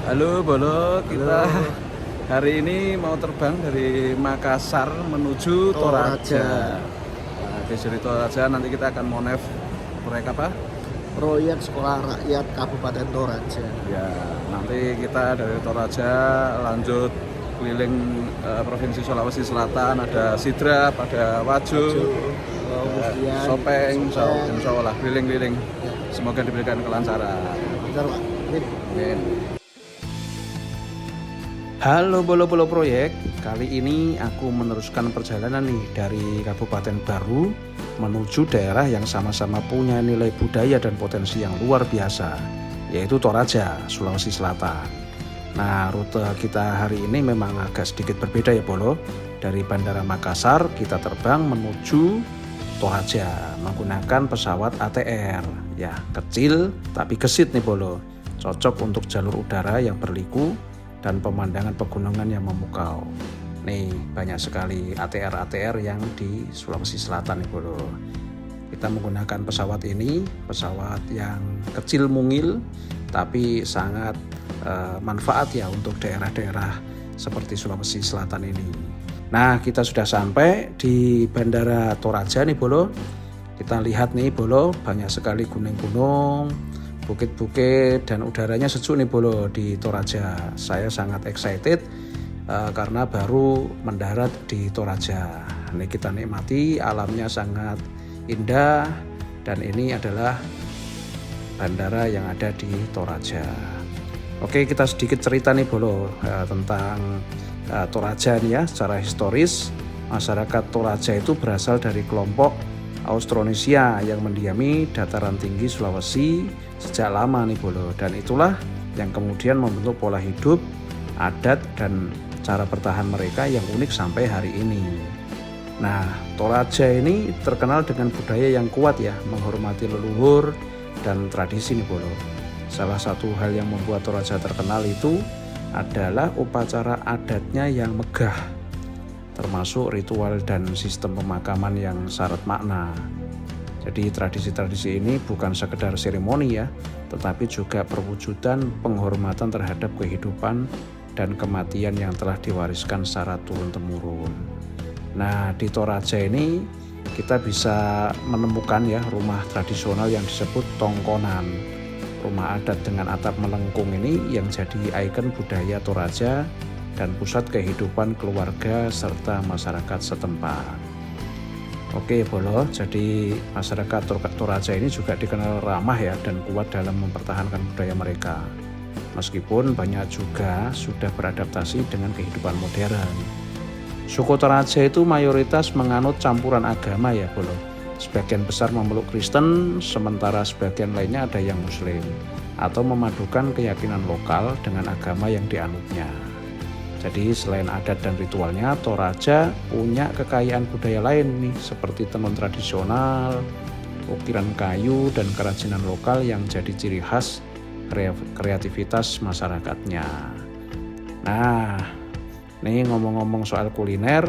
Halo Bolo, kita Halo, hari ini mau terbang dari Makassar menuju Toraja. Toraja. Nah, dari Toraja nanti kita akan monef proyek apa? Proyek Sekolah Rakyat Kabupaten Toraja. Ya, nanti kita dari Toraja lanjut keliling Provinsi Sulawesi Selatan, ada Sidrap, ada Wajo, Maju, kemudian Sopeng, Sopeng. insya Allah keliling-keliling. Ya, Semoga diberikan kelancaran. bentar Pak. Ini Amin. Halo Bolo-Bolo Proyek, kali ini aku meneruskan perjalanan nih dari Kabupaten Baru menuju daerah yang sama-sama punya nilai budaya dan potensi yang luar biasa, yaitu Toraja, Sulawesi Selatan. Nah, rute kita hari ini memang agak sedikit berbeda ya Bolo. Dari Bandara Makassar kita terbang menuju Toraja menggunakan pesawat ATR. Ya, kecil tapi gesit nih Bolo. Cocok untuk jalur udara yang berliku dan pemandangan pegunungan yang memukau. Nih, banyak sekali ATR-ATR yang di Sulawesi Selatan nih Bolo. Kita menggunakan pesawat ini, pesawat yang kecil mungil tapi sangat manfaat ya untuk daerah-daerah seperti Sulawesi Selatan ini. Nah, kita sudah sampai di Bandara Toraja nih Bolo. Kita lihat nih Bolo, banyak sekali gunung-gunung, bukit-bukit, dan udaranya sejuk nih Bolo di Toraja. Saya sangat excited karena baru mendarat di Toraja. Ini kita nikmati, alamnya sangat indah, dan ini adalah bandara yang ada di Toraja. Oke, kita sedikit cerita nih Bolo tentang Toraja nih ya. Secara historis, masyarakat Toraja itu berasal dari kelompok Austronesia yang mendiami dataran tinggi Sulawesi sejak lama nih Bolo, dan itulah yang kemudian membentuk pola hidup, adat, dan cara bertahan mereka yang unik sampai hari ini. Nah, Toraja ini terkenal dengan budaya yang kuat ya, menghormati leluhur dan tradisi nih Bolo. Salah satu hal yang membuat Toraja terkenal itu adalah upacara adatnya yang megah, termasuk ritual dan sistem pemakaman yang syarat makna. Jadi tradisi-tradisi ini bukan sekedar seremoni ya, tetapi juga perwujudan penghormatan terhadap kehidupan dan kematian yang telah diwariskan secara turun-temurun. Nah, di Toraja ini kita bisa menemukan ya rumah tradisional yang disebut tongkonan. Rumah adat dengan atap melengkung ini yang jadi ikon budaya Toraja dan pusat kehidupan keluarga serta masyarakat setempat. Oke Bolo, jadi masyarakat Toraja ini juga dikenal ramah ya dan kuat dalam mempertahankan budaya mereka. Meskipun banyak juga sudah beradaptasi dengan kehidupan modern. Suku Toraja itu mayoritas menganut campuran agama ya Bolo. Sebagian besar memeluk Kristen, sementara sebagian lainnya ada yang Muslim, atau memadukan keyakinan lokal dengan agama yang dianutnya. Jadi selain adat dan ritualnya, Toraja punya kekayaan budaya lain nih, seperti tenun tradisional, ukiran kayu, dan kerajinan lokal yang jadi ciri khas kreativitas masyarakatnya. Nah, nih ngomong-ngomong soal kuliner,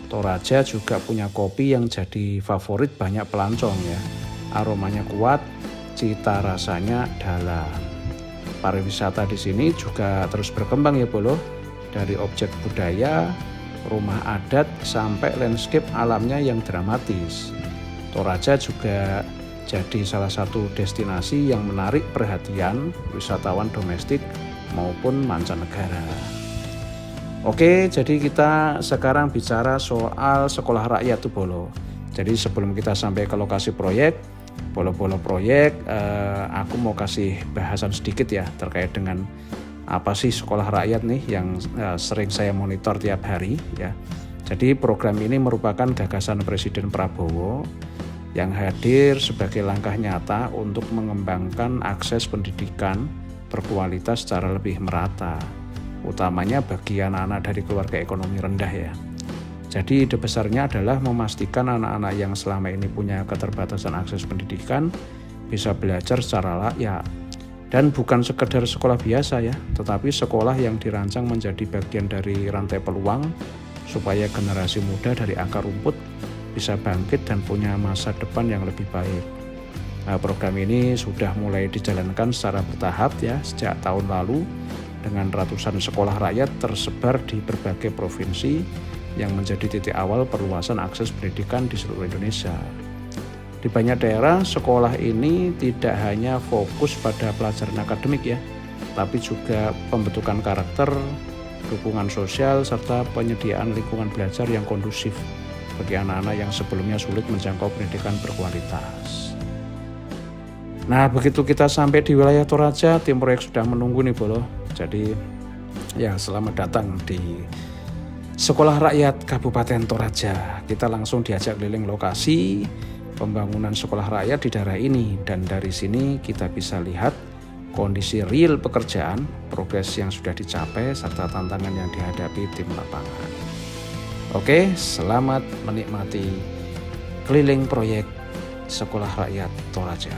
Toraja juga punya kopi yang jadi favorit banyak pelancong ya. Aromanya kuat, cita rasanya dalam. Pariwisata di sini juga terus berkembang ya Bolo. Dari objek budaya, rumah adat, sampai landscape alamnya yang dramatis. Toraja juga jadi salah satu destinasi yang menarik perhatian wisatawan domestik maupun mancanegara. Oke, jadi kita sekarang bicara soal sekolah rakyat tuh Bolo. Jadi sebelum kita sampai ke lokasi proyek, Bolo-Bolo Proyek, aku mau kasih bahasan sedikit ya terkait dengan apa sih sekolah rakyat nih yang sering saya monitor tiap hari ya. Jadi program ini merupakan gagasan Presiden Prabowo yang hadir sebagai langkah nyata untuk mengembangkan akses pendidikan berkualitas secara lebih merata, utamanya bagi anak-anak dari keluarga ekonomi rendah ya. Jadi ide besarnya adalah memastikan anak-anak yang selama ini punya keterbatasan akses pendidikan bisa belajar secara layak. Dan bukan sekedar sekolah biasa ya, tetapi sekolah yang dirancang menjadi bagian dari rantai peluang supaya generasi muda dari akar rumput bisa bangkit dan punya masa depan yang lebih baik. Nah, program ini sudah mulai dijalankan secara bertahap ya sejak tahun lalu dengan ratusan sekolah rakyat tersebar di berbagai provinsi yang menjadi titik awal perluasan akses pendidikan di seluruh Indonesia. Di banyak daerah, sekolah ini tidak hanya fokus pada pelajaran akademik ya, tapi juga pembentukan karakter, dukungan sosial, serta penyediaan lingkungan belajar yang kondusif bagi anak-anak yang sebelumnya sulit menjangkau pendidikan berkualitas. Nah, begitu kita sampai di wilayah Toraja, tim proyek sudah menunggu nih Bolo. Jadi ya, selamat datang di Sekolah Rakyat Kabupaten Toraja. Kita langsung diajak keliling lokasi pembangunan sekolah rakyat di daerah ini, dan dari sini kita bisa lihat kondisi real pekerjaan, progres yang sudah dicapai, serta tantangan yang dihadapi tim lapangan. Oke, selamat menikmati keliling proyek Sekolah Rakyat Toraja.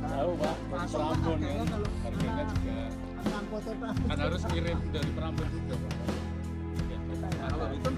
Tahu Pak, Prambon ya, harganya juga kan harus kirim dari Prambon juga Pak. Kalau itu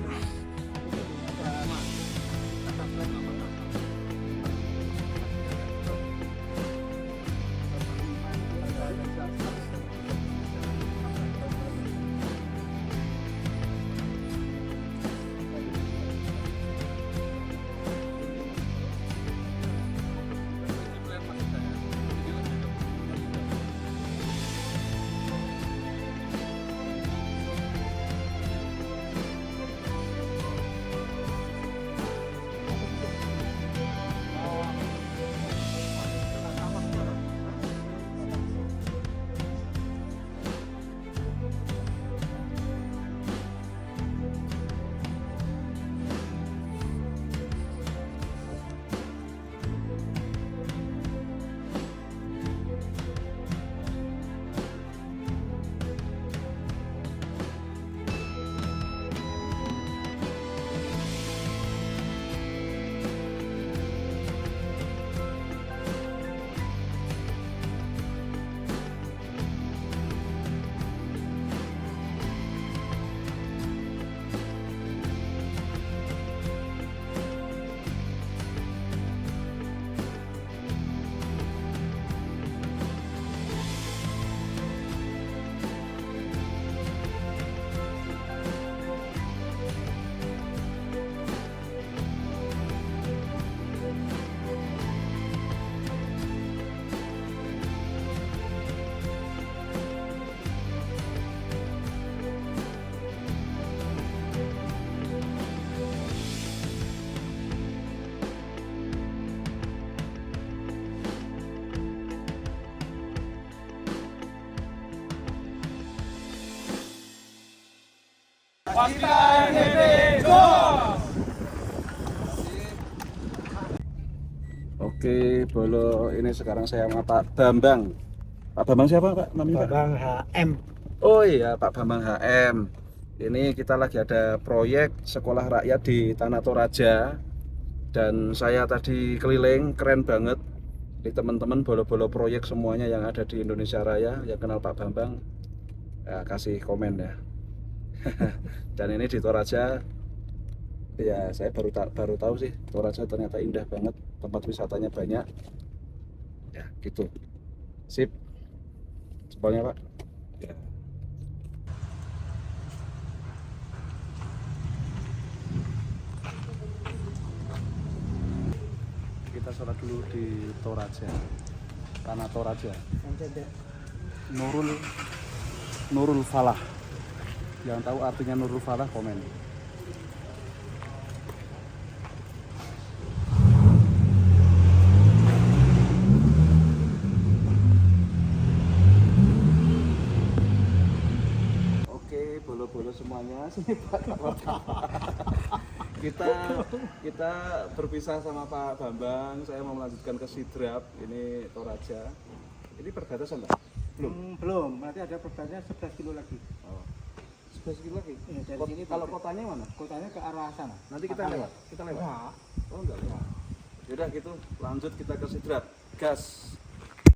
Oke, Bolo, ini sekarang saya sama Pak Bambang. Pak Bambang siapa Pak namanya Pak? Bang HM. Oh iya, Pak Bambang HM. Ini kita lagi ada proyek sekolah rakyat di Tanah Toraja. Dan saya tadi keliling, keren banget. Di teman-teman bolo-bolo proyek semuanya yang ada di Indonesia Raya yang kenal Pak Bambang, ya, kasih komen ya. Dan ini di Toraja, ya saya baru tahu sih Toraja ternyata indah banget, tempat wisatanya banyak. Ya gitu. Sip. Jempolnya Pak. Ya. Kita sholat dulu di Toraja, Tanah Toraja. Nurul Falah. Yang tahu artinya Nurul Falah komen. Oke, bolo-bolo semuanya, sini Pak. kita berpisah sama Pak Bambang. Saya mau melanjutkan ke Sidrap. Ini Toraja. Ini perbatasan Pak? Belum. Nanti ada perbatasan 11 kilo lagi. Oh. 11 kilo lagi? Iya, dari sini Kalau kotanya mana? Kotanya ke arah sana. Nanti kita lewat. Kita lewat. Wah. Oh enggak lewat. Yaudah gitu, lanjut kita ke Sidrap. Gas.